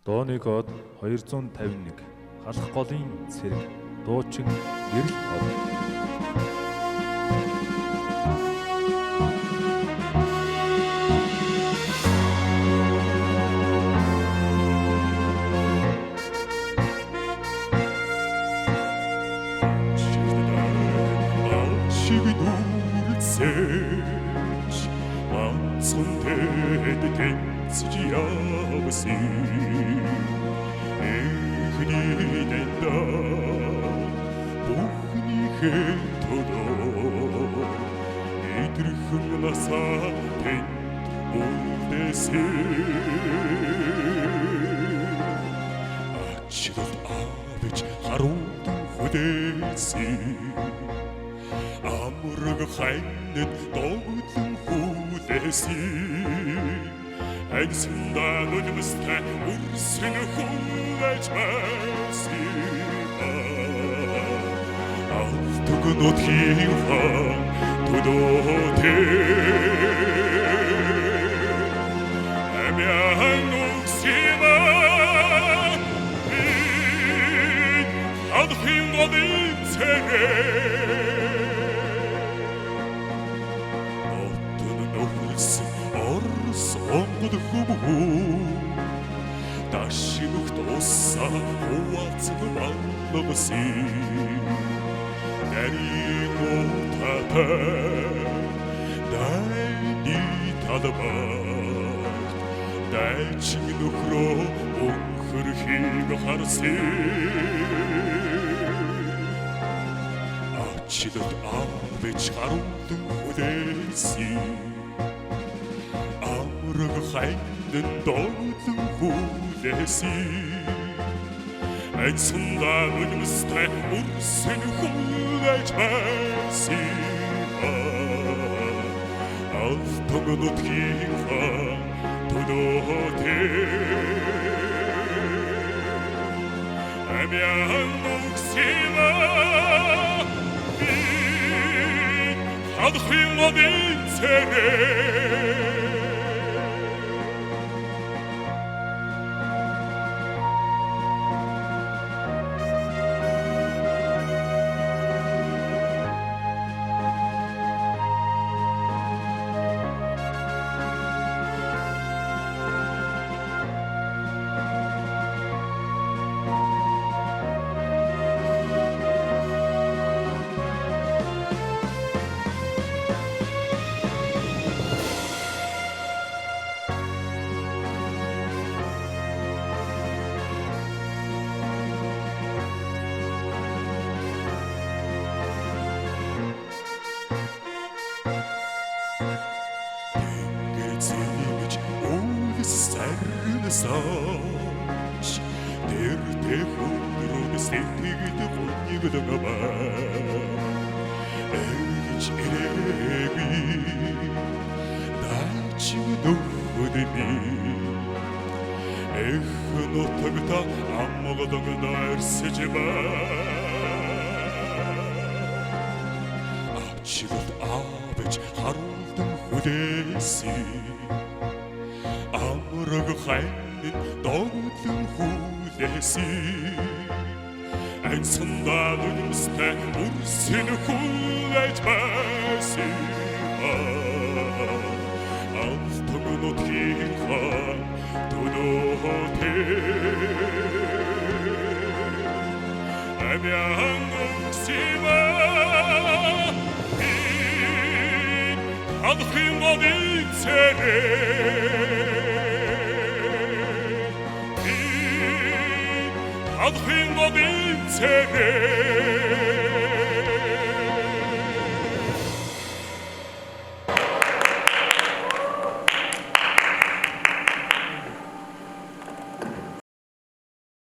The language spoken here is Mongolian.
Дооны код 251 халах голын цэрэг дуучин гэрэл гол. Ачигт авч харуудан хөдөөсөн амраг хайнад догтлон хүлээсэн айсандаа нүдмэстэй үрсэн хүлээж байсан автогнотхийн хан төдөөтэй амяан үсима адхин годын цэрэг отон нөхөрсөн орс онгод хүбүү дашимх тусаа хуваацг балгасан дэрийг утатай дайны тадбар дайчин нөхрөө өнхөрхийг харсан Ачигт авч харуудан хүлээсэн амраг хайндан догтлон хүлээсэн айсандаа нүдмэстэй үрсэн хүлээж байсан автогнотхийн хан төдөөтэй амяан үсима адхин годын цэрэг Сарнасаач дэртэй хөндрөг сэтгэгд гоньгдгава ээж ирээби дайчин нөхөдби эх нутагта амгадаг нэрсэж ба ачигт авч харуудан хүлээсэн амраг хайнад догтлон хүлээсэн айсандаа нүдмэстэй үрсэн хүлээж байсан автогнотхийн хан төдөөтэй амяан үсима адхин годын цэрэг адхин годын цэрэг